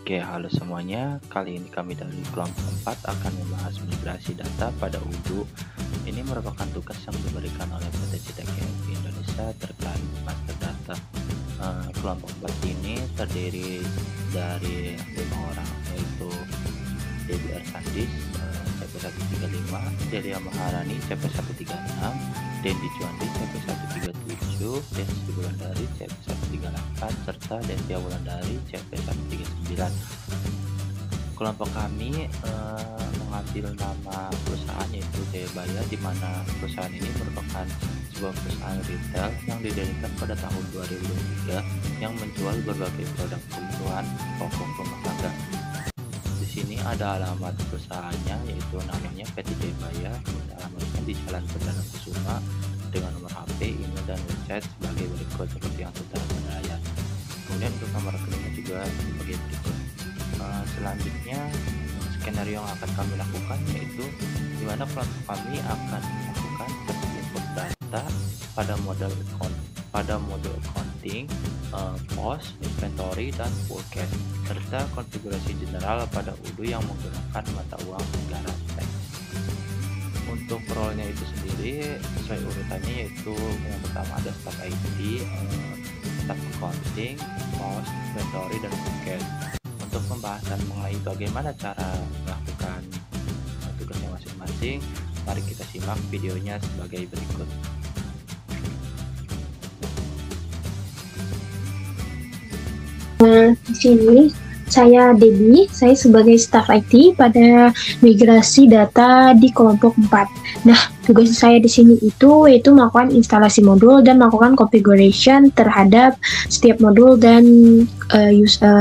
Oke, halo semuanya. Kali ini kami dari kelompok 4 akan membahas migrasi data pada Odoo. Ini merupakan tugas yang diberikan oleh PT CTKMP Indonesia terkait master data. Kelompok 4 ini terdiri dari 5 orang, yaitu Debbie Arsandis, CP135, Delia Maharani, CP136, Dendi Juandi, CP137, Desi Wulandari, CP138, serta Desia Wulandari, CP139. Kelompok kami mengambil nama perusahaan yaitu Jayabaya, di mana perusahaan ini merupakan sebuah perusahaan retail yang didirikan pada tahun 2003 yang menjual berbagai produk kebutuhan pokok rumah tangga. Di sini ada alamat perusahaannya, yaitu namanya PT Jayabaya, alamatnya di Jalan Perdana Kusuma, dengan nomor HP, email, dan website sebagai berikut seperti yang tertera pada layar. Kemudian untuk nomor rekeningnya juga sebagai berikut. Selanjutnya skenario yang akan kami lakukan yaitu di mana kelompok kami akan melakukan input data pada model accounting, cost, inventory, dan forecast, serta konfigurasi general pada Odoo yang menggunakan mata uang negara teks. Untuk role-nya itu sendiri sesuai urutannya, yaitu yang pertama ada staff IT, staff accounting, cost, inventory, dan forecast. Untuk pembahasan mengenai bagaimana cara melakukan tugasnya masing-masing, mari kita simak videonya sebagai berikut. Di sini saya Debbie, saya sebagai staff IT pada migrasi data di kelompok 4. Nah, tugas saya di sini yaitu melakukan instalasi modul dan melakukan configuration terhadap setiap modul dan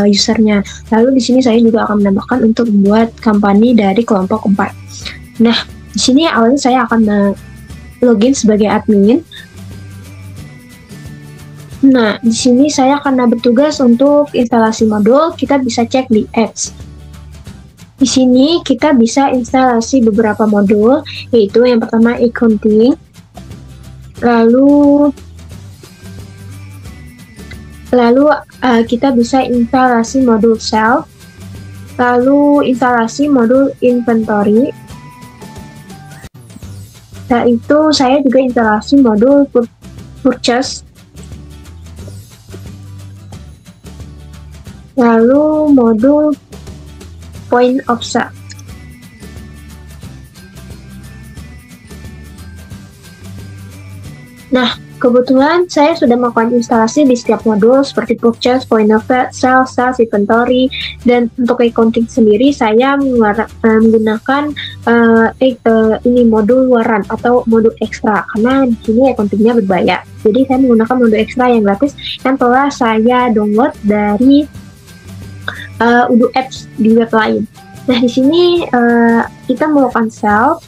usernya. Lalu di sini saya juga akan menambahkan untuk membuat company dari kelompok 4. Nah, di sini awalnya saya akan login sebagai admin. Nah, di sini saya karena bertugas untuk instalasi modul, kita bisa cek di apps. Di sini kita bisa instalasi beberapa modul, yaitu yang pertama accounting, lalu kita bisa instalasi modul sales, lalu instalasi modul inventory. Setelah itu saya juga instalasi modul purchase, lalu modul point of sale. Nah, kebetulan saya sudah melakukan instalasi di setiap modul seperti purchase, point of sale, sales, inventory, dan untuk accounting sendiri saya menggunakan ini modul waran atau modul ekstra, karena di sini accountingnya berbayar. Jadi saya menggunakan modul ekstra yang gratis yang telah saya download dari Odoo apps di web lain. Nah, di sini kita melakukan sales,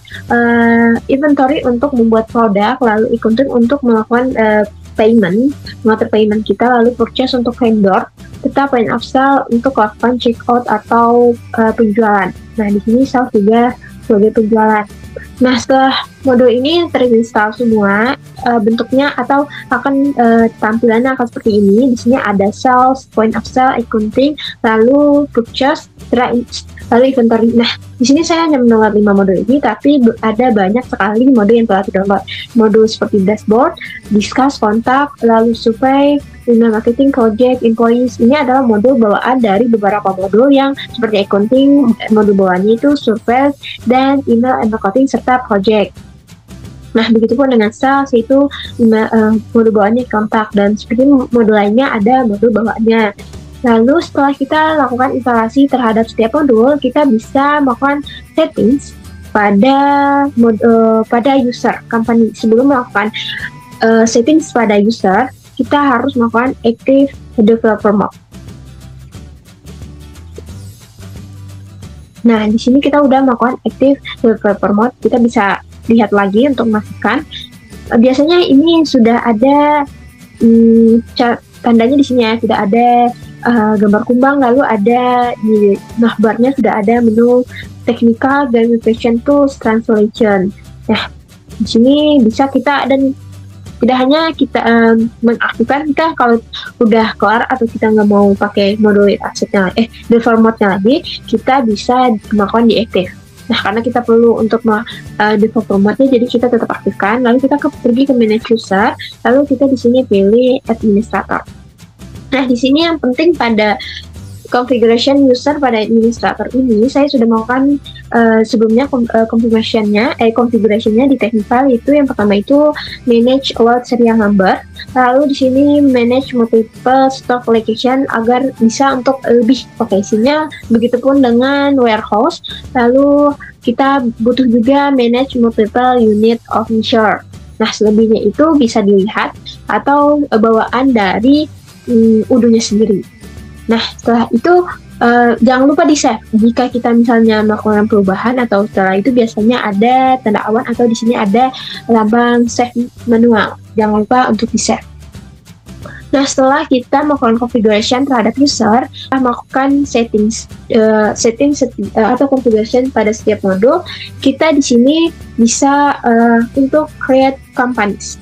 inventory untuk membuat produk, lalu accounting untuk melakukan mengatur payment kita, lalu purchase untuk vendor, serta point of sale untuk melakukan check out atau penjualan. Nah, di sini sales juga sebagai penjualan. Nah, setelah modul ini terinstall semua, bentuknya atau akan tampilannya akan seperti ini. Di sini ada sales, point of sale, accounting, lalu purchase, lalu inventory. Nah, di sini saya hanya mendownload 5 modul ini, tapi ada banyak sekali modul yang telah di-download. Modul seperti dashboard, discuss, kontak, lalu survey, email marketing, project, employees. Ini adalah modul bawaan dari beberapa modul yang seperti accounting, modul bawahnya itu survey, dan email and marketing, serta project. Nah, begitupun dengan sales, yaitu modul bawahnya kontak, dan seperti modul lainnya ada modul bawahnya. Lalu setelah kita lakukan instalasi terhadap setiap modul, kita bisa melakukan settings pada user company. Sebelum melakukan settings pada user, kita harus melakukan active developer mode. Nah, di sini kita udah melakukan active developer mode. Kita bisa lihat lagi untuk memastikan. Biasanya ini sudah ada tandanya di sini ya, sudah ada gambar kumbang, lalu ada di navbarnya sudah ada menu technical, gamification tools, translation. Nah, di sini bisa kita dan Tidak hanya kita mengaktifkan, kita kalau udah kelar atau kita nggak mau pakai mode asetnya, default mode-nya lagi, kita bisa melakukan deactive. Nah, karena kita perlu untuk default mode-nya, jadi kita tetap aktifkan. Lalu kita pergi ke manage user, lalu kita di sini pilih administrator. Nah, di sini yang penting pada configuration user pada administrator ini, saya sudah melakukan sebelumnya configuration-nya di technical. Itu yang pertama itu manage allowed serial number, lalu di sini manage multiple stock location agar bisa untuk lebih lokasinya, begitupun dengan warehouse. Lalu kita butuh juga manage multiple unit of insured. Nah, selebihnya itu bisa dilihat atau bawaan dari udunya sendiri. Nah, setelah itu jangan lupa di-save. Jika kita misalnya melakukan perubahan atau setelah itu biasanya ada tanda awan atau di sini ada lambang save manual. Jangan lupa untuk di-save. Nah, setelah kita melakukan configuration terhadap user, kita melakukan settings atau configuration pada setiap modul, kita di sini bisa untuk create companies.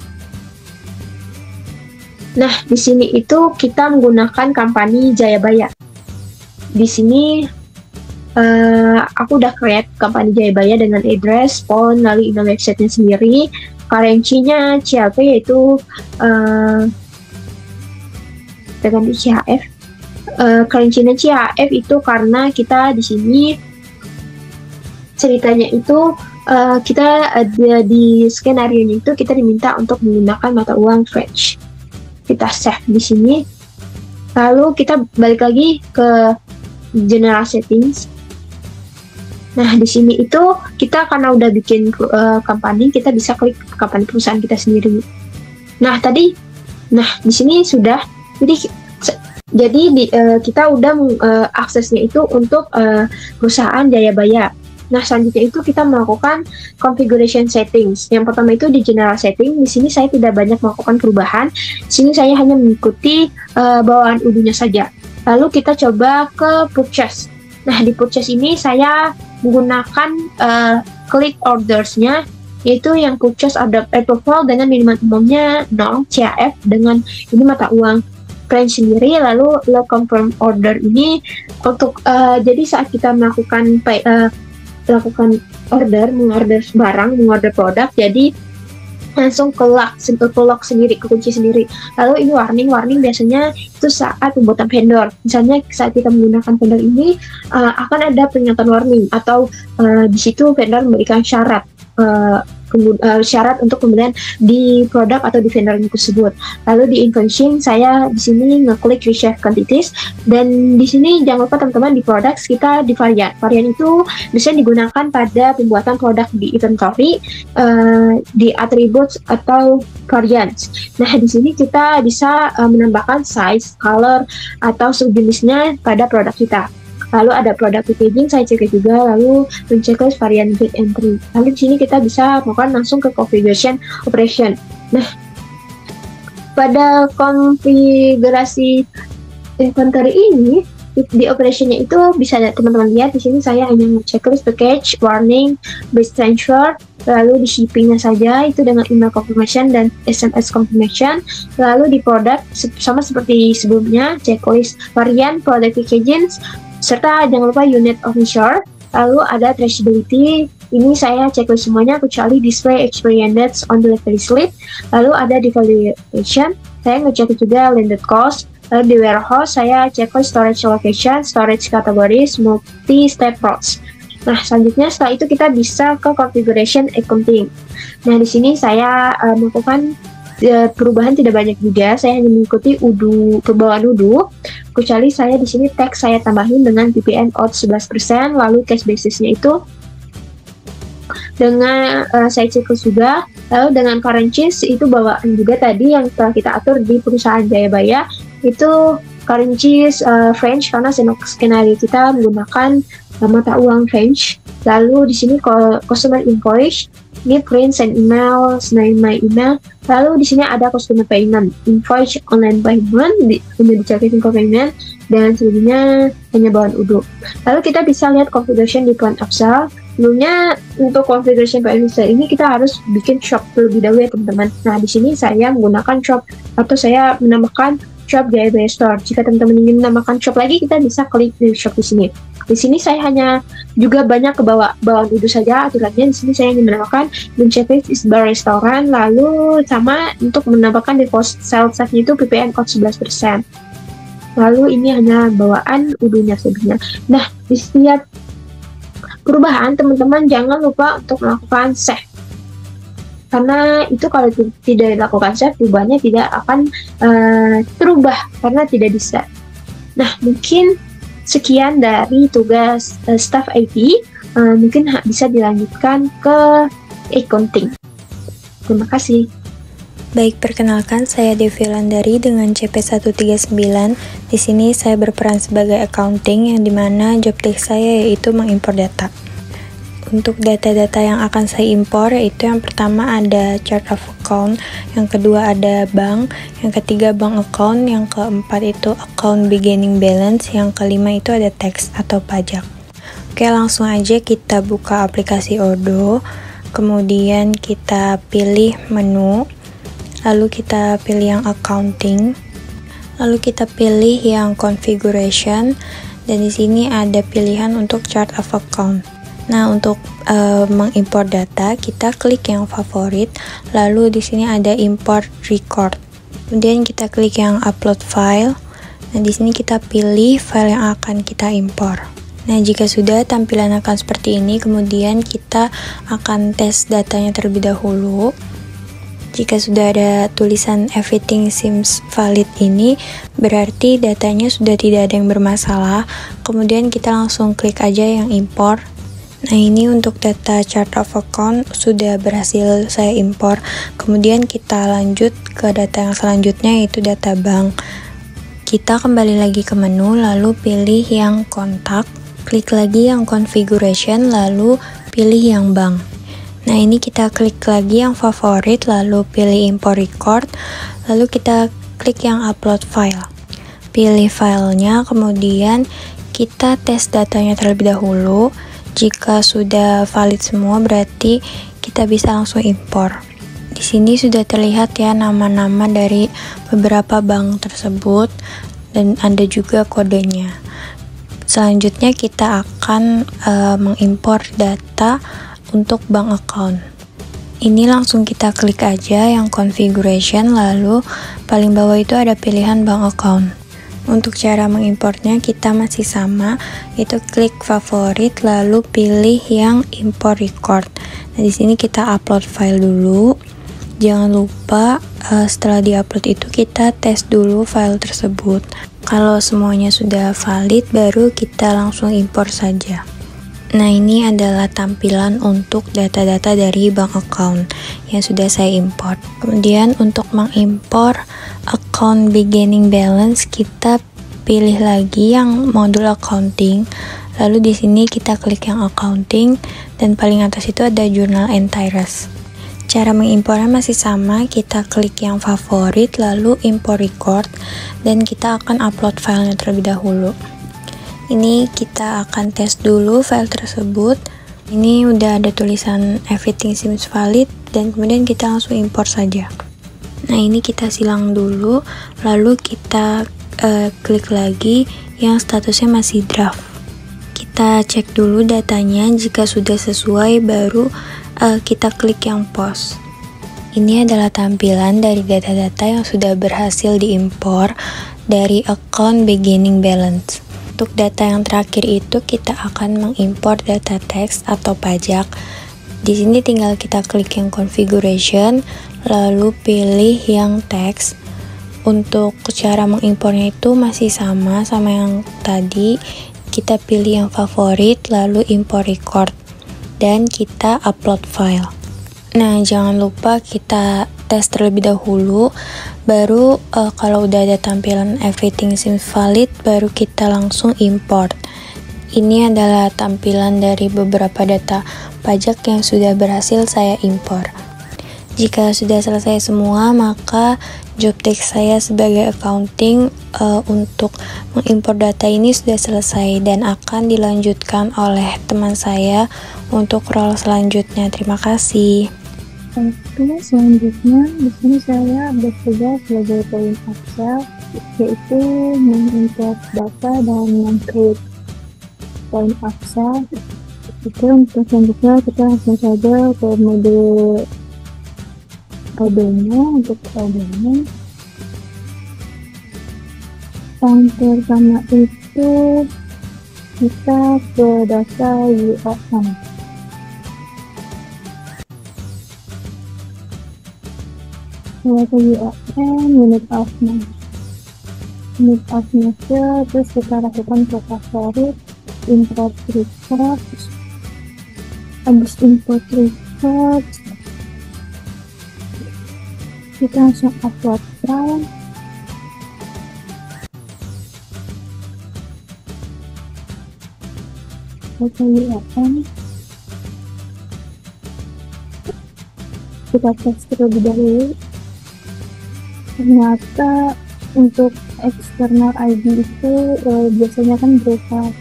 Nah, di sini itu kita menggunakan company Jayabaya. Di sini aku udah create company Jayabaya dengan address, phone, lalu email website-nya sendiri. Currency-nya CLP yaitu dengan CHF. Currency-nya CHF itu karena kita di sini ceritanya itu kita di skenario-nya itu kita diminta untuk menggunakan mata uang French. Kita save di sini, lalu kita balik lagi ke general settings. Nah, di sini itu kita karena udah bikin company, kita bisa klik company perusahaan kita sendiri. Nah, di sini sudah, kita udah aksesnya itu untuk perusahaan Jayabaya. Nah, selanjutnya itu kita melakukan configuration settings. Yang pertama itu di general setting. Di sini saya tidak banyak melakukan perubahan. Di sini saya hanya mengikuti bawaan udunya saja. Lalu kita coba ke purchase. Nah, di purchase ini saya menggunakan click orders-nya, yaitu yang purchase order approval dengan minimum umumnya 0 CHF dengan ini mata uang French sendiri. Lalu confirm order ini untuk jadi saat kita melakukan mengorder barang, mengorder produk, jadi langsung ke lock sendiri, ke kunci sendiri. Lalu ini warning biasanya itu saat pembuatan vendor. Misalnya saat kita menggunakan vendor ini akan ada peringatan warning atau di situ vendor memberikan syarat untuk kemudian di produk atau di vendor tersebut. Lalu di invoicing saya di sini ngeklik reshape quantities, dan di sini jangan lupa teman-teman di products kita di varian. Varian itu bisa digunakan pada pembuatan produk di inventory, di attributes atau variants. Nah, di sini kita bisa menambahkan size, color atau subjenisnya pada produk kita. Lalu ada product packaging, saya cek juga, lalu checklist varian gate entry. Lalu di sini kita bisa melakukan langsung ke configuration operation. Nah, pada konfigurasi inventory ini di operationnya itu bisa teman-teman lihat di sini saya hanya checklist package, warning, base transfer, lalu di shippingnya saja itu dengan email confirmation dan SMS confirmation. Lalu di product sama seperti sebelumnya, checklist varian, product packaging, serta jangan lupa unit of insured. Lalu ada traceability, ini saya checklist semuanya kecuali display expiry dates on delivery slip. Lalu ada devaluation, saya ngecek juga landed cost. Lalu di warehouse saya checklist storage location, storage categories, multi-step routes. Nah, selanjutnya setelah itu kita bisa ke configuration accounting. Nah, di sini saya melakukan perubahan tidak banyak juga, saya hanya mengikuti perbawaan udu, kecuali saya di sini tax saya tambahin dengan PPN out 11%, lalu cash basisnya itu dengan saya cek juga, lalu dengan currencies itu bawaan juga tadi yang telah kita atur di perusahaan Jayabaya, itu currencies French karena skenario kita menggunakan mata uang French. Lalu di sini customer invoice, ini print send email, send my email. Lalu di sini ada customer payment, invoice online payment, dicariin ke payment, dan selebihnya hanya bawaan udu. Lalu kita bisa lihat configuration di point of sale. Sebelumnya untuk configuration PNG ini kita harus bikin shop terlebih dahulu ya teman-teman. Nah di sini saya menggunakan shop atau saya menambahkan shop DIY store. Jika teman-teman ingin menambahkan shop lagi, kita bisa klik di shop di sini. Di sini saya hanya juga banyak ke bawaan itu saja aturannya. Di sini saya ingin menambahkan the checklist is bar restoran, lalu sama untuk menambahkan default sales itu PPN code 11%. Lalu ini hanya bawaan udunya sebenarnya. Nah di setiap perubahan teman-teman jangan lupa untuk melakukan save, karena itu kalau tidak dilakukan save perubahannya tidak akan terubah karena tidak di save. Nah mungkin sekian dari tugas staff IT, mungkin bisa dilanjutkan ke accounting. Terima kasih. Baik, perkenalkan saya Devi Landari dengan CP139. Di sini saya berperan sebagai accounting yang dimana job desk saya yaitu mengimpor data. Untuk data-data yang akan saya impor yaitu yang pertama ada chart of account, yang kedua ada bank, yang ketiga bank account, yang keempat itu account beginning balance, yang kelima itu ada tax atau pajak. Oke, langsung aja kita buka aplikasi Odoo, kemudian kita pilih menu, lalu kita pilih yang accounting, lalu kita pilih yang configuration, dan di sini ada pilihan untuk chart of account. Nah, untuk mengimpor data, kita klik yang favorit, lalu di sini ada import record. Kemudian kita klik yang upload file. Nah, di sini kita pilih file yang akan kita impor. Nah, jika sudah tampilan akan seperti ini, kemudian kita akan tes datanya terlebih dahulu. Jika sudah ada tulisan everything seems valid ini, berarti datanya sudah tidak ada yang bermasalah. Kemudian kita langsung klik aja yang impor. Nah, ini untuk data chart of account sudah berhasil saya impor. Kemudian kita lanjut ke data yang selanjutnya yaitu data bank. Kita kembali lagi ke menu, lalu pilih yang kontak, klik lagi yang configuration, lalu pilih yang bank. Nah, ini kita klik lagi yang favorit, lalu pilih import record, lalu kita klik yang upload file. Pilih filenya, kemudian kita tes datanya terlebih dahulu. Jika sudah valid semua, berarti kita bisa langsung impor. Di sini sudah terlihat ya nama-nama dari beberapa bank tersebut dan ada juga kodenya. Selanjutnya kita akan mengimpor data untuk bank account. Ini langsung kita klik aja yang configuration, lalu paling bawah itu ada pilihan bank account. Untuk cara mengimportnya kita masih sama, yaitu klik favorit lalu pilih yang import record. Nah, di sini kita upload file dulu. Jangan lupa setelah diupload itu kita tes dulu file tersebut. Kalau semuanya sudah valid, baru kita langsung impor saja. Nah, ini adalah tampilan untuk data-data dari bank account yang sudah saya import. Kemudian untuk mengimpor account beginning balance, kita pilih lagi yang modul accounting. Lalu di sini kita klik yang accounting dan paling atas itu ada journal entries. Cara mengimpornya masih sama, kita klik yang favorit lalu import record dan kita akan upload filenya terlebih dahulu. Ini kita akan tes dulu file tersebut. Ini udah ada tulisan everything seems valid dan kemudian kita langsung import saja. Nah, ini kita silang dulu, lalu kita klik lagi yang statusnya masih draft. Kita cek dulu datanya, jika sudah sesuai baru kita klik yang post. Ini adalah tampilan dari data-data yang sudah berhasil diimpor dari account beginning balance. Untuk data yang terakhir itu kita akan mengimpor data teks atau pajak. Di sini tinggal kita klik yang configuration, lalu pilih yang teks. Untuk cara mengimpornya itu masih sama yang tadi. Kita pilih yang favorit, lalu import record, dan kita upload file. Nah, jangan lupa kita tes terlebih dahulu, baru kalau udah ada tampilan everything seems valid, baru kita langsung import. Ini adalah tampilan dari beberapa data pajak yang sudah berhasil saya impor. Jika sudah selesai semua, maka job desk saya sebagai accounting untuk mengimpor data ini sudah selesai dan akan dilanjutkan oleh teman saya untuk role selanjutnya. Terima kasih. Oke, selanjutnya di sini saya bertugas sebagai point of sale, yaitu mengimport data dan meng-create point of sale. Oke, untuk selanjutnya kita langsung saja ke mode kodenya. Untuk kodenya yang pertama itu kita ke data UOM. Data UOM, unit of measure, terus kita lakukan favorit, import records. Habis import records, kita langsung upload file. Data UOM, kita tes terlebih dahulu. Ternyata untuk external ID itu biasanya kan berupa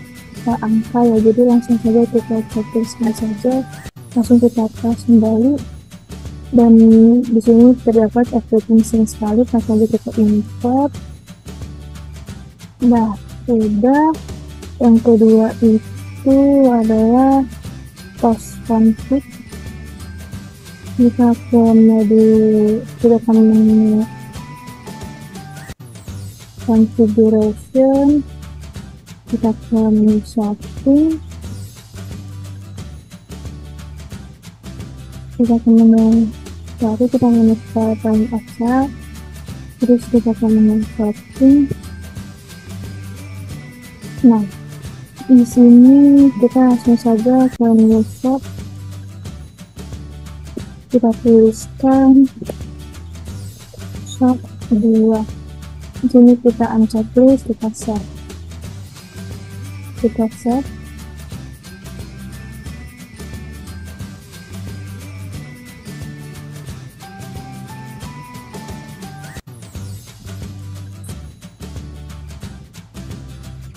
angka ya, jadi langsung saja kita tuliskan saja, langsung kita tes kembali, dan di sini terdapat everything since valid, langsung saja kita import. Nah, sudah. Yang kedua itu adalah post config. Kita akan configuration, kita ke menu setting, kita ke menu cari, kita menu file point of sale, terus kita ke menu setting. Nah, di sini kita langsung saja ke menu shop, kita tuliskan shop 2. Di sini kita unchecklist, kita save.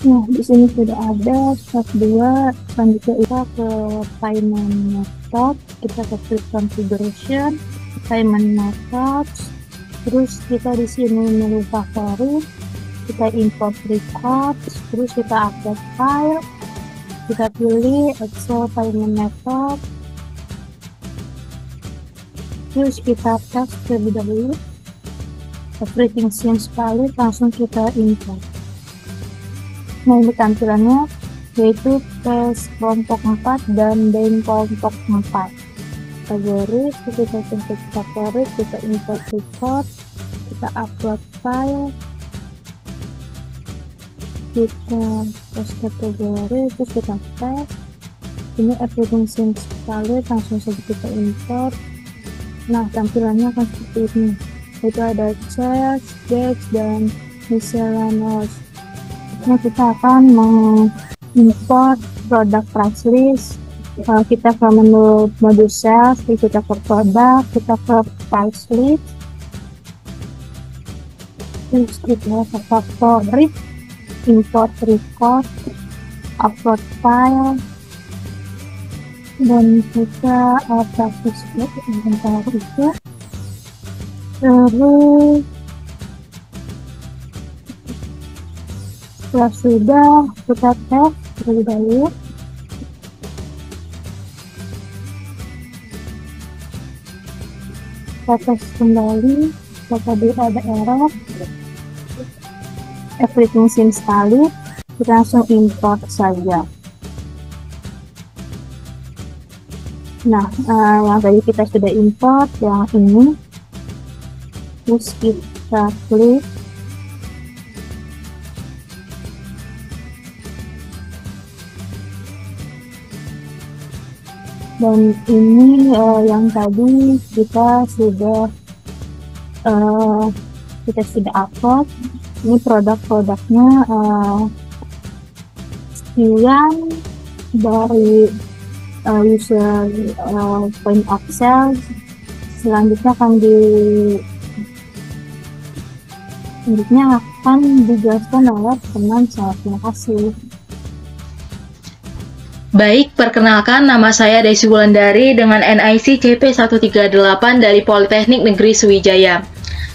Nah, di sini sudah ada shop 2. Selanjutnya kita ke payment method, kita ke klik configuration, payment methods. Terus kita di sini menu favorit, kita import records, terus kita upload file, kita pilih Excel payment method, terus kita tes terlebih dahulu, everything since valid, langsung kita import. Nah, ini tampilannya, yaitu tes kelompok 4 dan main kelompok 4. Kategoris, kita klik favorit, kita import record, kita upload file, kita tes kategori, terus kita tes. Ini everything since valid, langsung saja kita import. Nah, tampilannya akan seperti ini, itu ada checks, dates, dan miscellaneous. Nah, kita akan mengimport product price list. Kita ke menu modul sales, kita ke produk, kita ke price list, terus kita ke favorit, import record, upload file, dan kita practice sebentar itu. Terus setelah sudah, kita tes terlebih dahulu. Kita tes kembali, tadi ada error, everything since valid, kita langsung import saja. Nah, yang tadi kita sudah import, yang ini, terus kita klik, dan ini yang tadi kita sudah upload. Ini produk-produknya sekian dari user point of sale. Selanjutnya akan Selanjutnya akan dijelaskan oleh teman saya. Terima kasih. Baik, perkenalkan nama saya Desi Wulandari dengan NIC CP138 dari Politeknik Negeri Sriwijaya.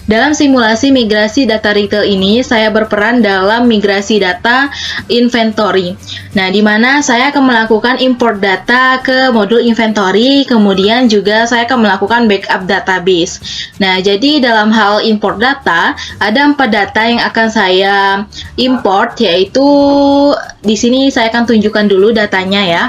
Dalam simulasi migrasi data retail ini, saya berperan dalam migrasi data inventory. Nah, di mana saya akan melakukan import data ke modul inventory, kemudian juga saya akan melakukan backup database. Nah, jadi dalam hal import data, ada 4 data yang akan saya import, yaitu di sini saya akan tunjukkan dulu datanya ya.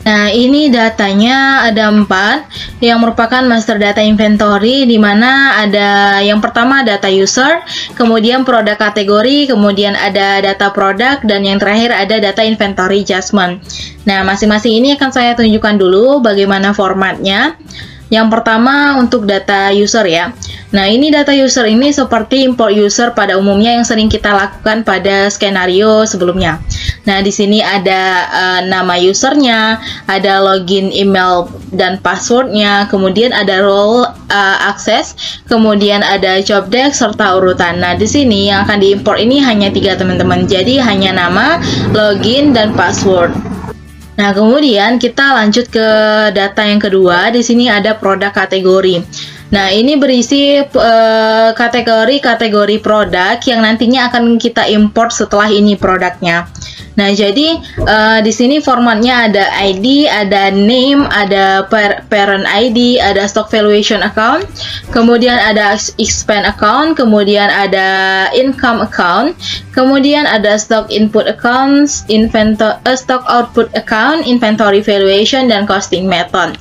Nah, ini datanya ada 4 yang merupakan master data inventory, di mana ada yang pertama data user, kemudian produk kategori, kemudian ada data produk, dan yang terakhir ada data inventory adjustment. Nah, masing-masing ini akan saya tunjukkan dulu bagaimana formatnya. Yang pertama untuk data user ya. Nah, ini data user ini seperti import user pada umumnya yang sering kita lakukan pada skenario sebelumnya. Nah, di sini ada nama usernya, ada login email dan passwordnya, kemudian ada role access, kemudian ada job desk serta urutan. Nah, di sini yang akan diimport ini hanya 3 teman-teman. Jadi hanya nama, login, dan password. Nah, kemudian kita lanjut ke data yang kedua. Di sini ada produk kategori. Nah, ini berisi kategori-kategori produk yang nantinya akan kita import setelah ini produknya. Nah, jadi di sini formatnya ada ID, ada name, ada parent ID, ada stock valuation account, kemudian ada expense account, kemudian ada income account, kemudian ada stock input accounts, stock output account, inventory valuation, dan costing method.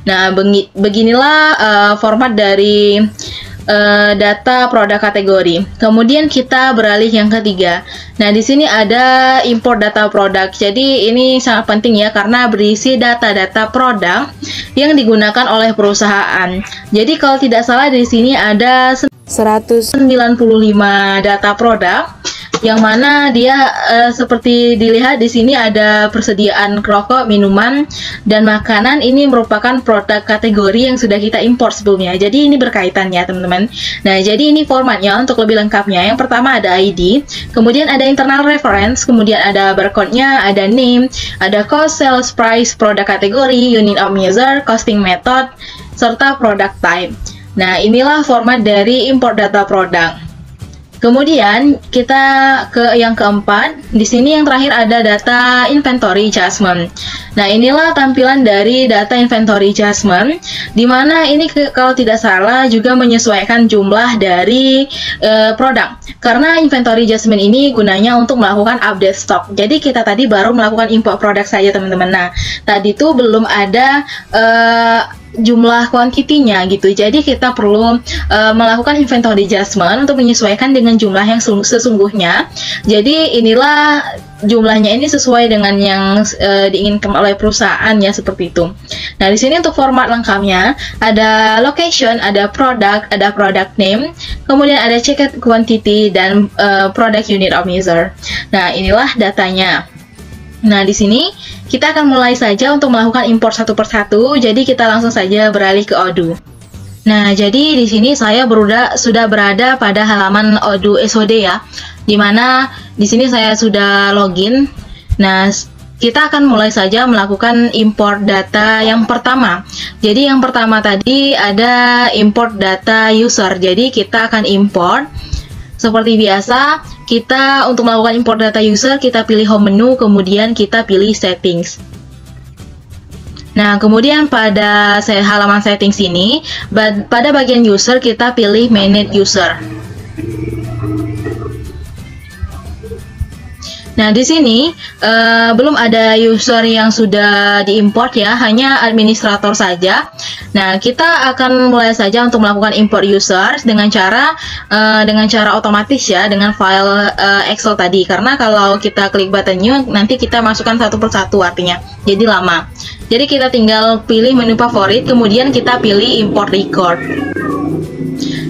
Nah, beginilah format dari data produk kategori. Kemudian kita beralih yang ketiga. Nah, di sini ada import data produk. Jadi ini sangat penting ya, karena berisi data-data produk yang digunakan oleh perusahaan. Jadi kalau tidak salah di sini ada 195 data produk, yang mana dia seperti dilihat di sini ada persediaan rokok, minuman, dan makanan. Ini merupakan produk kategori yang sudah kita import sebelumnya. Jadi ini berkaitan ya teman-teman. Nah, jadi ini formatnya untuk lebih lengkapnya. Yang pertama ada ID, kemudian ada internal reference, kemudian ada barcode-nya, ada name, ada cost, sales price, produk kategori, unit of measure, costing method, serta product type. Nah, inilah format dari import data produk. Kemudian kita ke yang keempat. Di sini yang terakhir ada data inventory adjustment. Nah, inilah tampilan dari data inventory adjustment, di mana ini kalau tidak salah juga menyesuaikan jumlah dari produk. Karena inventory adjustment ini gunanya untuk melakukan update stok. Jadi kita tadi baru melakukan import produk saja teman-teman. Nah, tadi itu belum ada jumlah kuantitinya gitu. Jadi kita perlu melakukan inventory adjustment untuk menyesuaikan dengan jumlah yang sesungguhnya. Jadi inilah jumlahnya ini sesuai dengan yang diinginkan oleh perusahaan ya, seperti itu. Nah, di sini untuk format lengkapnya ada location, ada product name, kemudian ada checked quantity, dan product unit of measure. Nah, inilah datanya. Nah, di sini kita akan mulai saja untuk melakukan import satu persatu. Jadi kita langsung saja beralih ke Odoo. Nah, jadi di sini saya sudah berada pada halaman Odoo SOD ya, dimana di sini saya sudah login. Nah, kita akan mulai saja melakukan import data yang pertama. Jadi yang pertama tadi ada import data user. Jadi kita akan import seperti biasa. Kita untuk melakukan import data user, kita pilih home menu, kemudian kita pilih settings. Nah, kemudian pada halaman settings ini, pada bagian user kita pilih manage user. Nah, di sini belum ada user yang sudah diimport ya, hanya administrator saja. Nah, kita akan mulai saja untuk melakukan import user dengan cara otomatis ya, dengan file Excel tadi. Karena kalau kita klik button new, nanti kita masukkan satu persatu artinya, jadi lama. Jadi kita tinggal pilih menu favorit, kemudian kita pilih import record.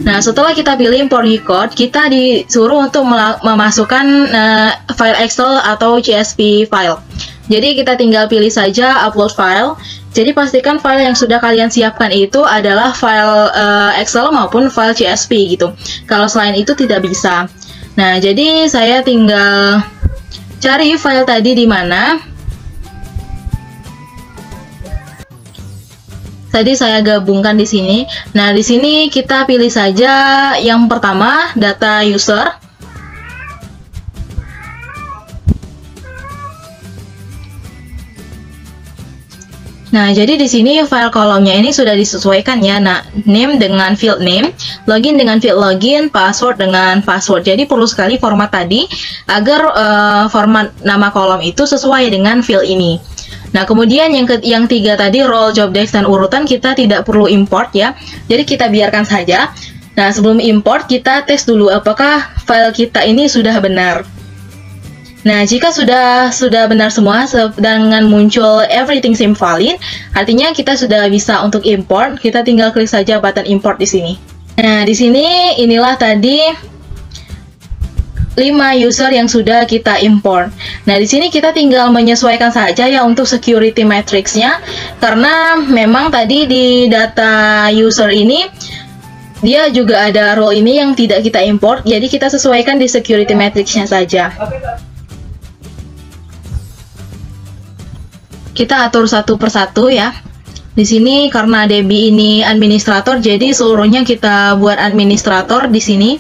Nah, setelah kita pilih import record, kita disuruh untuk memasukkan file Excel atau CSV file. Jadi kita tinggal pilih saja upload file. Jadi pastikan file yang sudah kalian siapkan itu adalah file Excel maupun file CSV gitu. Kalau selain itu tidak bisa. Nah, jadi saya tinggal cari file tadi di mana. Tadi saya gabungkan di sini. Nah, di sini kita pilih saja yang pertama, data user. Nah, jadi di sini file kolomnya ini sudah disesuaikan ya. Nah, name dengan field name, login dengan field login, password dengan password. Jadi perlu sekali format tadi agar format nama kolom itu sesuai dengan field ini. Nah, kemudian yang tiga tadi, role, job desk, dan urutan, kita tidak perlu import ya. Jadi kita biarkan saja. Nah, sebelum import kita tes dulu apakah file kita ini sudah benar. Nah, jika sudah benar semua dengan muncul everything seem valid, artinya kita sudah bisa untuk import. Kita tinggal klik saja button import di sini. Nah, di sini inilah tadi 5 user yang sudah kita import. Nah, di sini kita tinggal menyesuaikan saja ya untuk security matrix-nya, karena memang tadi di data user ini dia juga ada role ini yang tidak kita import, jadi kita sesuaikan di security matrix-nya saja. Kita atur satu persatu ya. Di sini karena Debbie ini administrator, jadi seluruhnya kita buat administrator di sini.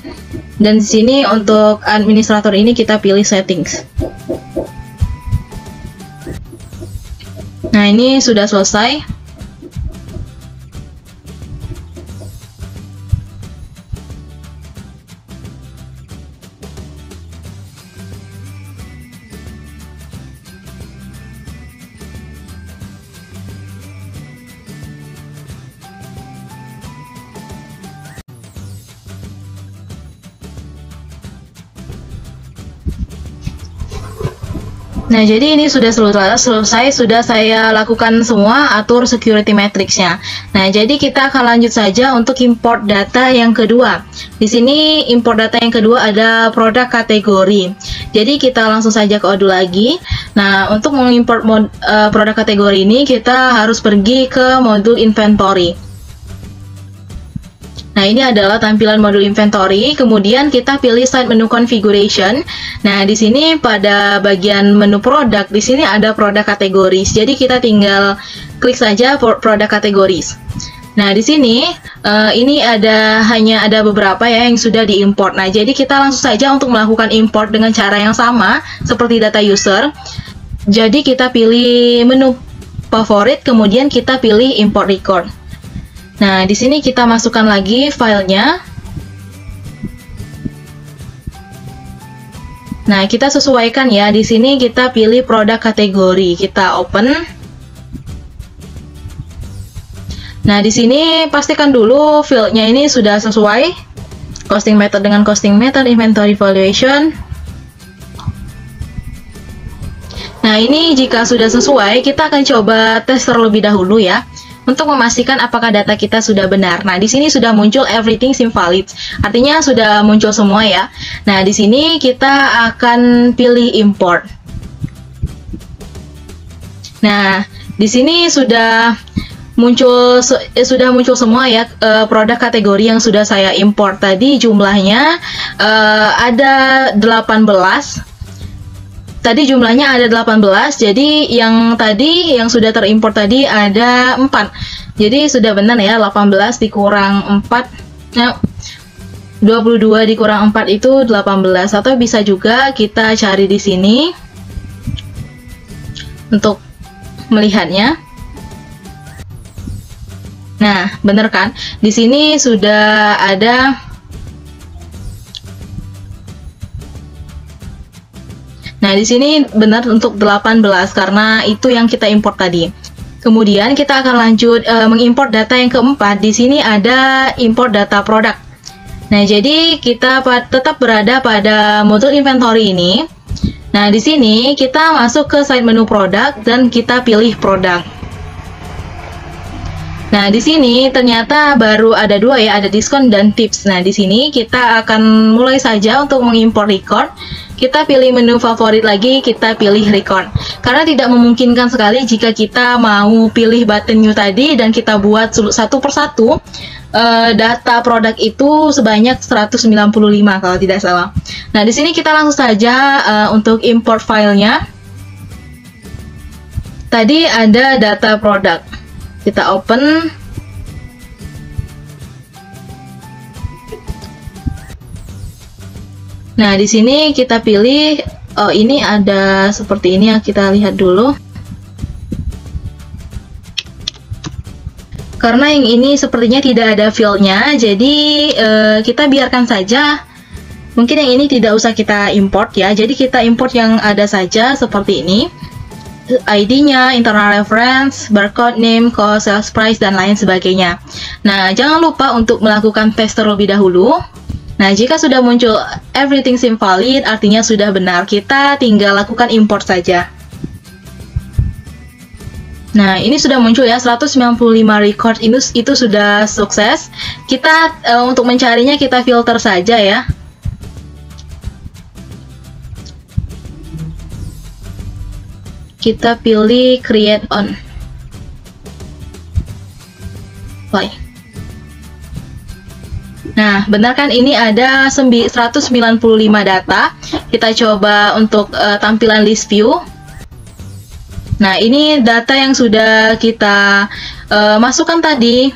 Dan di sini untuk administrator ini kita pilih settings. Nah, ini sudah selesai. Nah, jadi ini sudah selesai, sudah saya lakukan semua, atur security matrix-nya. Nah, jadi kita akan lanjut saja untuk import data yang kedua. Di sini import data yang kedua ada produk kategori. Jadi kita langsung saja ke Odoo lagi. Nah, untuk mengimport produk kategori ini kita harus pergi ke modul inventory. Nah, ini adalah tampilan modul inventory. Kemudian kita pilih side menu configuration. Nah, di sini pada bagian menu produk, di sini ada produk kategoris. Jadi kita tinggal klik saja produk kategoris. Nah, di sini ini hanya ada beberapa ya yang sudah diimport. Nah, jadi kita langsung saja untuk melakukan import dengan cara yang sama seperti data user. Jadi kita pilih menu favorit, kemudian kita pilih import record. Nah, di sini kita masukkan lagi filenya. Nah, kita sesuaikan ya. Di sini kita pilih produk kategori. Kita open. Nah, di sini pastikan dulu fieldnya ini sudah sesuai. Costing method dengan costing method, inventory valuation. Nah, ini jika sudah sesuai, kita akan coba tes terlebih dahulu ya, untuk memastikan apakah data kita sudah benar. Nah, di sini sudah muncul everything seem valid. Artinya sudah muncul semua ya. Nah, di sini kita akan pilih import. Nah, di sini sudah muncul semua ya produk kategori yang sudah saya import tadi. Jumlahnya ada 18. Tadi jumlahnya ada 18, jadi yang sudah terimport tadi ada 4. Jadi sudah benar ya, 18 dikurang 4, nah 22 dikurang 4 itu 18. Atau bisa juga kita cari di sini untuk melihatnya. Nah, benar kan? Di sini sudah ada. Nah, di sini benar untuk 18 karena itu yang kita import tadi. Kemudian kita akan lanjut mengimport data yang keempat. Di sini ada import data produk. Nah, jadi kita tetap berada pada modul inventory ini. Nah, di sini kita masuk ke side menu produk dan kita pilih produk. Nah, di sini ternyata baru ada 2 ya, ada diskon dan tips. Nah, di sini kita akan mulai saja untuk mengimport record. Kita pilih menu favorit lagi, kita pilih record. Karena tidak memungkinkan sekali jika kita mau pilih button new tadi dan kita buat satu persatu, data produk itu sebanyak 195 kalau tidak salah. Nah, di sini kita langsung saja untuk import filenya. Tadi ada data produk. Kita open. Nah, di sini kita pilih, oh ini ada seperti ini ya, kita lihat dulu. Karena yang ini sepertinya tidak ada file-nya, jadi kita biarkan saja. Mungkin yang ini tidak usah kita import ya, jadi kita import yang ada saja seperti ini. ID-nya, internal reference, barcode, name, cost, sales price, dan lain sebagainya. Nah, jangan lupa untuk melakukan tes terlebih dahulu. Nah, jika sudah muncul everything seems valid, artinya sudah benar. Kita tinggal lakukan import saja. Nah, ini sudah muncul ya, 195 record itu sudah sukses. Kita untuk mencarinya kita filter saja ya. Kita pilih create on. Play. Nah, benar kan ini ada 195 data. Kita coba untuk tampilan list view. Nah, ini data yang sudah kita masukkan tadi.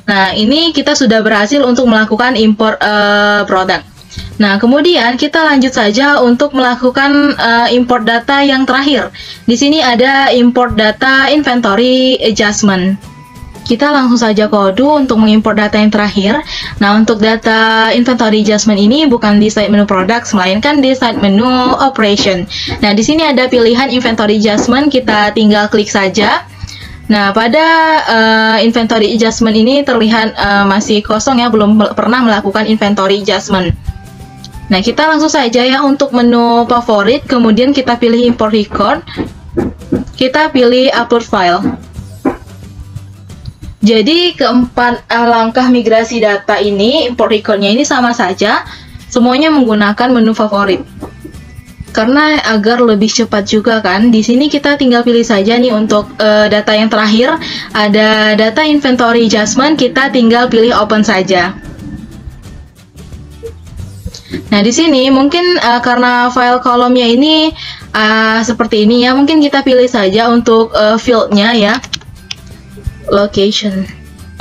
Nah, ini kita sudah berhasil untuk melakukan import produk. Nah, kemudian kita lanjut saja untuk melakukan import data yang terakhir. Di sini ada import data inventory adjustment. Kita langsung saja kode untuk mengimport data yang terakhir. Nah, untuk data inventory adjustment ini bukan di side menu products, melainkan di side menu operation. Nah, di sini ada pilihan inventory adjustment, kita tinggal klik saja. Nah, pada inventory adjustment ini terlihat masih kosong ya, belum pernah melakukan inventory adjustment. Nah, kita langsung saja ya untuk menu favorit, kemudian kita pilih import record. Kita pilih upload file. Jadi keempat langkah migrasi data ini, import recordnya ini sama saja, semuanya menggunakan menu favorit. Karena agar lebih cepat juga kan, di sini kita tinggal pilih saja nih untuk data yang terakhir, ada data inventory adjustment, kita tinggal pilih open saja. Nah, di sini mungkin karena file kolomnya ini seperti ini ya, mungkin kita pilih saja untuk fieldnya ya. Location.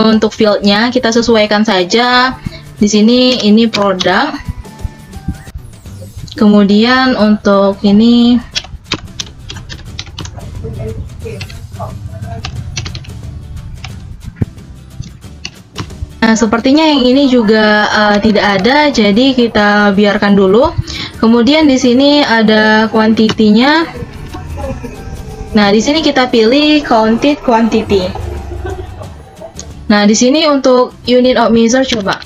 Untuk fieldnya kita sesuaikan saja. Di sini ini produk. Kemudian untuk ini nah, sepertinya yang ini juga tidak ada, jadi kita biarkan dulu. Kemudian di sini ada quantity-nya. Nah, di sini kita pilih counted quantity. Nah, di sini untuk unit of measure coba.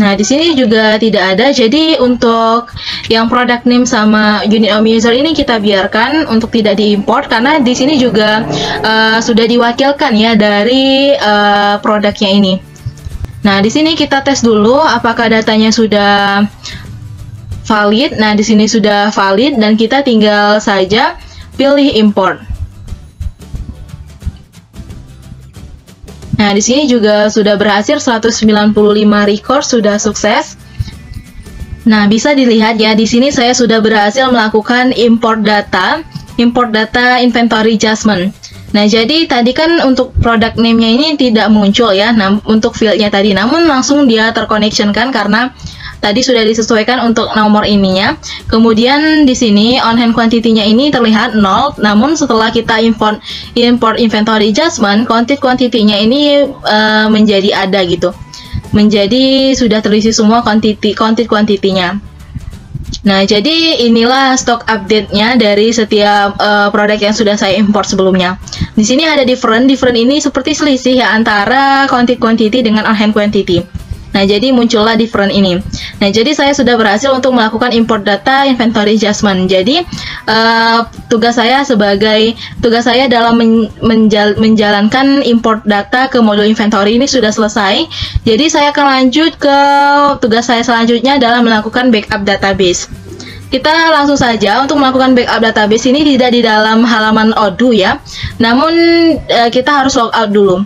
Nah, di sini juga tidak ada. Jadi untuk yang product name sama unit of measure ini kita biarkan untuk tidak diimport karena di sini juga sudah diwakilkan ya dari produknya ini. Nah, di sini kita tes dulu apakah datanya sudah valid. Nah, di sini sudah valid dan kita tinggal saja pilih import. Nah, di sini juga sudah berhasil 195 record sudah sukses. Nah, bisa dilihat ya, di sini saya sudah berhasil melakukan import data inventory adjustment. Nah, jadi tadi kan untuk product name-nya ini tidak muncul ya, untuk field-nya tadi, namun langsung dia terconnection kan karena tadi sudah disesuaikan untuk nomor ininya. Kemudian di sini on hand quantity-nya ini terlihat 0, namun setelah kita import inventory adjustment, counted quantity-nya ini menjadi ada gitu. Menjadi sudah terisi semua counted quantity-nya. Nah, jadi inilah stok update-nya dari setiap produk yang sudah saya import sebelumnya. Di sini ada different ini seperti selisih ya antara counted quantity dengan on hand quantity. Nah, jadi muncullah different ini. Nah, jadi saya sudah berhasil untuk melakukan import data inventory adjustment. Jadi tugas saya dalam menjalankan import data ke modul inventory ini sudah selesai. Jadi saya akan lanjut ke tugas saya selanjutnya dalam melakukan backup database. Kita langsung saja untuk melakukan backup database ini tidak di dalam halaman Odoo ya. Namun kita harus logout dulu.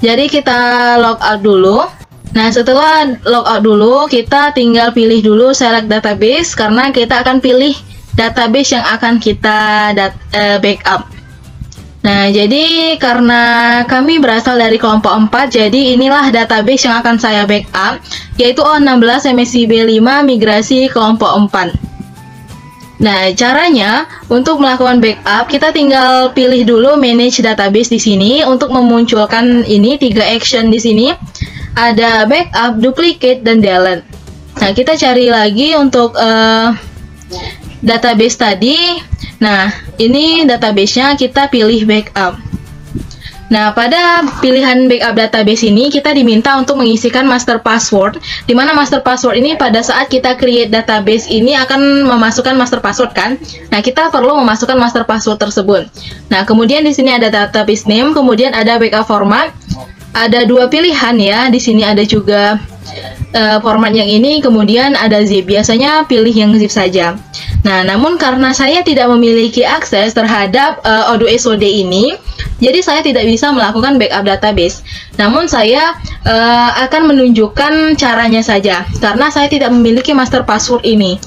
Jadi kita logout dulu. Nah, setelah logout dulu, kita tinggal pilih dulu select database karena kita akan pilih database yang akan kita backup. Nah, jadi karena kami berasal dari kelompok 4, jadi inilah database yang akan saya backup, yaitu O16 MSIB 5 migrasi kelompok 4. Nah, caranya untuk melakukan backup, kita tinggal pilih dulu manage database di sini untuk memunculkan ini 3 action di sini. Ada backup, duplicate, dan delete. Nah, kita cari lagi untuk database tadi. Nah, ini database-nya kita pilih backup. Nah, pada pilihan backup database ini kita diminta untuk mengisikan master password, di mana master password ini pada saat kita create database ini akan memasukkan master password kan. Nah, kita perlu memasukkan master password tersebut. Nah, kemudian di sini ada database name, kemudian ada backup format. Ada 2 pilihan ya. Di sini ada juga format yang ini, kemudian ada zip. Biasanya pilih yang zip saja. Nah, namun karena saya tidak memiliki akses terhadap O2SOD ini, jadi saya tidak bisa melakukan backup database. Namun saya akan menunjukkan caranya saja, karena saya tidak memiliki master password ini.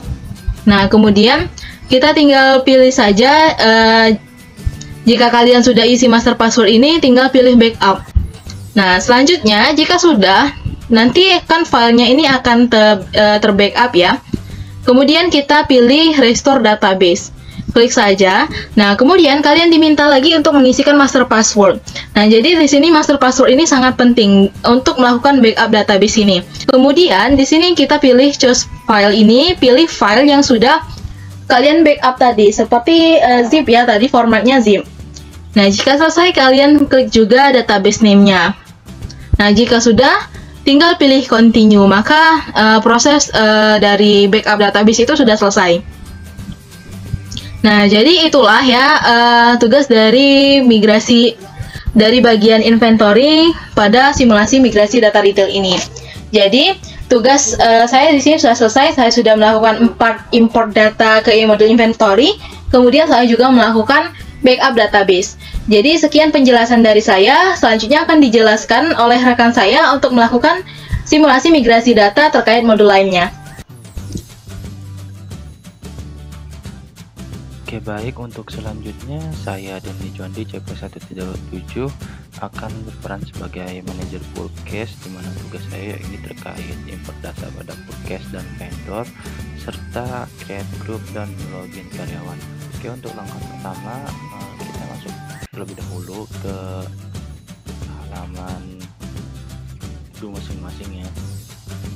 Nah, kemudian kita tinggal pilih saja, jika kalian sudah isi master password ini, tinggal pilih backup. Nah, selanjutnya jika sudah, nanti kan filenya ini akan terbackup ya. Kemudian kita pilih restore database. Klik saja. Nah, kemudian kalian diminta lagi untuk mengisikan master password. Nah, jadi di sini master password ini sangat penting untuk melakukan backup database ini. Kemudian di sini kita pilih choose file ini, pilih file yang sudah kalian backup tadi, seperti zip ya, tadi formatnya zip. Nah, jika selesai kalian klik juga database name-nya. Nah, jika sudah, tinggal pilih continue, maka proses dari backup database itu sudah selesai. Nah, jadi itulah ya tugas dari migrasi dari bagian inventory pada simulasi migrasi data retail ini. Jadi, tugas saya di sini sudah selesai. Saya sudah melakukan import data ke modul inventory, kemudian saya juga melakukan backup database. Jadi sekian penjelasan dari saya, selanjutnya akan dijelaskan oleh rekan saya untuk melakukan simulasi migrasi data terkait modul lainnya. Oke, baik, untuk selanjutnya saya Denny Jondi CP137 akan berperan sebagai manajer podcast, di mana tugas saya ini terkait import data pada podcast dan vendor serta create group dan login karyawan. Oke, untuk langkah pertama kita masuk terlebih dahulu ke halaman masing-masing ya,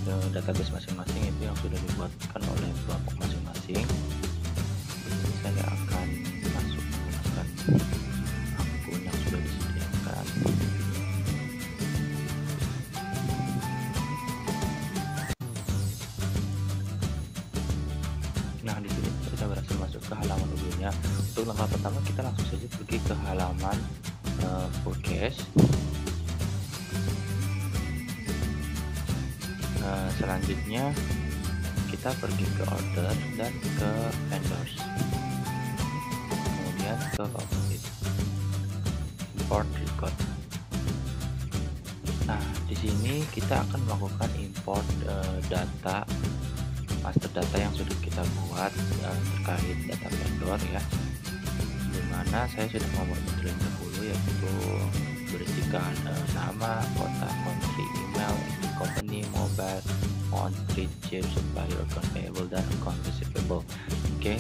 ke database masing-masing itu yang sudah dibuatkan oleh kelompok masing-masing. Saya akan masuk menggunakan akun yang sudah disediakan. Nah, di sini kita berhasil masuk ke halaman dulunya. Untuk langkah pertama kita langsung saja pergi ke halaman forecast. Selanjutnya kita pergi ke order dan ke vendors, kemudian ke import record. Nah, di sini kita akan melakukan import data master data yang sudah kita buat terkait data vendor ya, dimana saya sudah membuatnya terlebih dahulu, yaitu berisikan nama, kota, country, email, company, mobile, country, chip, supplier, account payable, dan account receivable. Oke,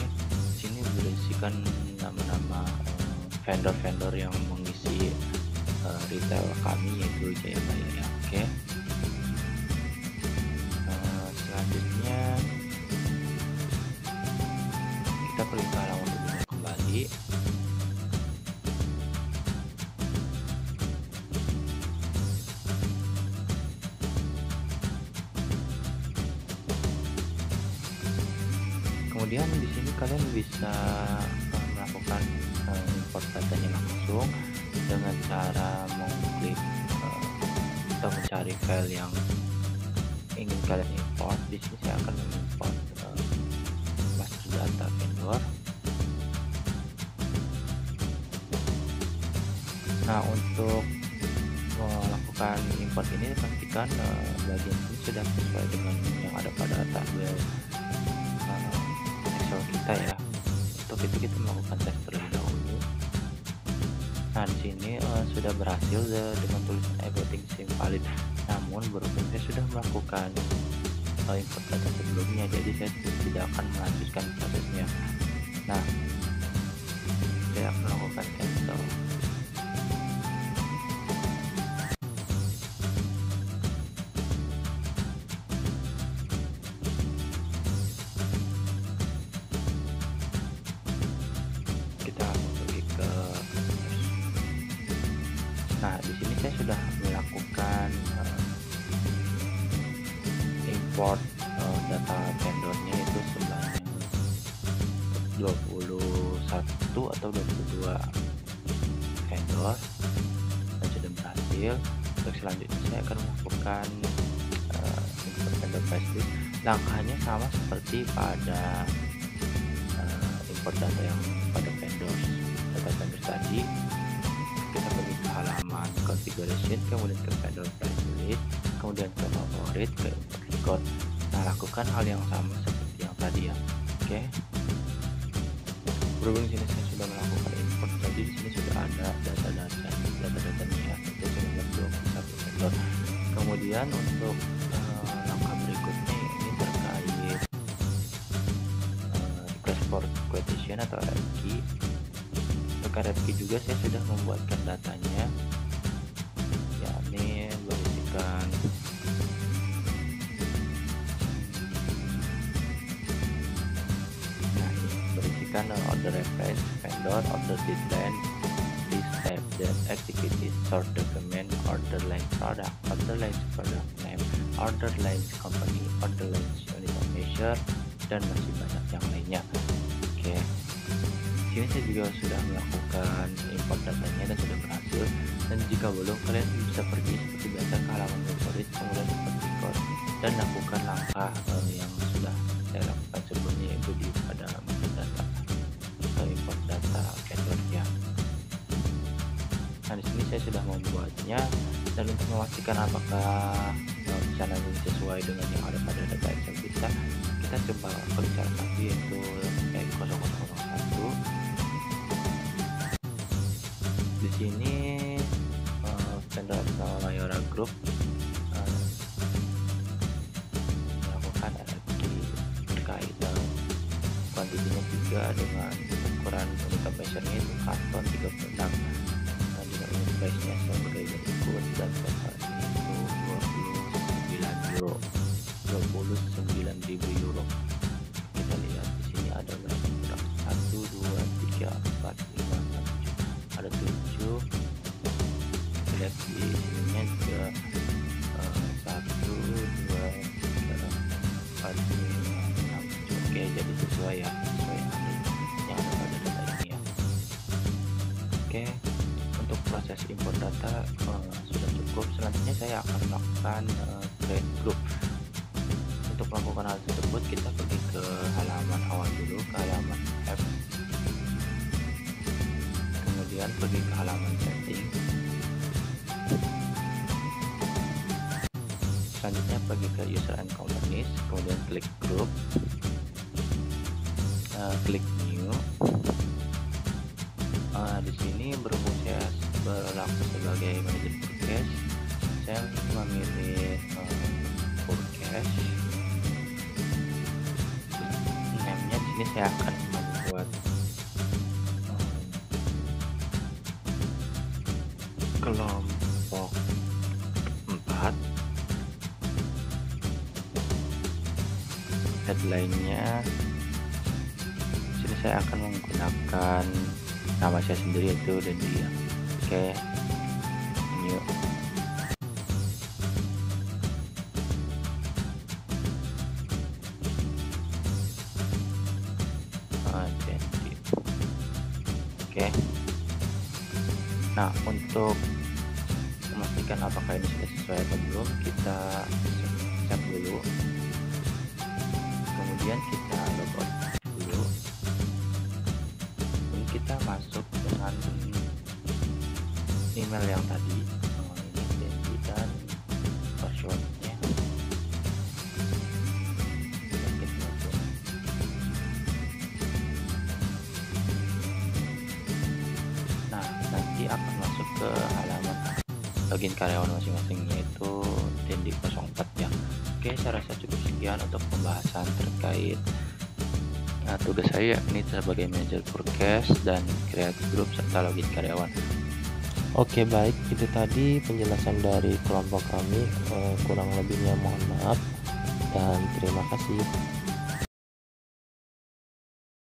sini berisikan nama-nama vendor-vendor yang mengisi retail kami, yaitu Jayabaya ya. Oke. Selanjutnya kita pergi ke halaman dulunya kembali. Kemudian di sini kalian bisa melakukan import datanya langsung dengan cara mengklik atau mencari file yang ingin kalian import. Di sini saya akan mengimport master data vendor. Nah, untuk melakukan import ini pastikan bagian ini sudah sesuai dengan yang ada pada tabel Excel kita ya. Untuk itu kita melakukan tes terlebih dahulu. Nah, di sini sudah berhasil dengan tulisan everything seems valid. Namun berhubung saya sudah melakukan import data sebelumnya, jadi saya tidak akan melanjutkan prosesnya. Nah, saya akan melakukan cancel. Nah, di sini saya sudah melakukan import data vendornya itu sebanyak 21 atau 22 vendor dan sudah berhasil. Untuk selanjutnya saya akan melakukan import vendor payslip. Langkahnya sama seperti pada import data yang pada data vendor tadi. Kita pergi ke halaman configuration, kemudian ke vendor price list, kemudian ke favorit, ke import record. Nah, lakukan hal yang sama seperti yang tadi ya. Oke. Berhubung sini saya sudah melakukan import, jadi di sini sudah ada data-datanya itu sebanyak 21 vendor. Kemudian untuk langkah berikutnya ini terkait request for quotation atau RFQ. Untuk RFQ juga saya sudah membuatkan datanya, yakni berisikan order reference, vendor, order deadline, list type, that activity, sort document, order line product name, order lines company, order lines unit of measure, dan masih banyak yang lainnya. Oke. Sini saya juga sudah melakukan import datanya dan sudah berhasil. Dan jika belum, kalian bisa pergi seperti biasa ke halaman favorit, kemudian import record dan lakukan langkah yang sudah saya lakukan sebelumnya, yaitu di pada data atau import data vendornya. Nah, di sini saya sudah membuatnya, dan untuk memastikan apakah pesanan ini sesuai dengan yang ada pada data Excel kita coba klik salah satu, yaitu 0001. Di sini vendor atau Mayora Group melakukan RFQ terkait kuantitinya 3 dengan ukuran unit of measure-nya itu karton 36, dan dengan unit price-nya sebagai berikut, dan totalnya itu 29.000 euro. Kita lihat di sini ada berapa produk, 1, 2, 3, 4, 5, 6, 7, ada 7. Kita lihat di sininya juga 1, 2, 3, 4, 5, 6, 7. Oke, jadi sesuai ya, sesuai yang ada pada data ini ya. Oke, untuk proses import data sudah cukup. Selanjutnya saya akan melakukan create group. Untuk melakukan hal tersebut, kita pergi ke halaman awal dulu, ke halaman F, kemudian pergi ke halaman setting, selanjutnya pergi ke user and companies, kemudian klik group, klik new. Di sini berhubung saya berlaku sebagai manajer forecast, saya memilih forecast. Name-nya di sini saya akan membuat kelompok 4. Headline-nya sini saya akan menggunakan nama saya sendiri, yaitu dan dia. Oke, new. Oke. Nah, untuk memastikan apakah ini sudah sesuai atau belum, kita save dulu, kemudian kita logout dulu, dan kita masuk dengan email yang tadi ini. dan passwordnya. Nah, nanti akan masuk ke halaman login karyawan masing-masing, yaitu Dendi 04 ya. Oke, saya rasa cukup sekian untuk pembahasan terkait tugas saya yakni sebagai manajer forecast dan create group serta login karyawan. Oke, baik, itu tadi penjelasan dari kelompok kami. Kurang lebihnya mohon maaf dan terima kasih.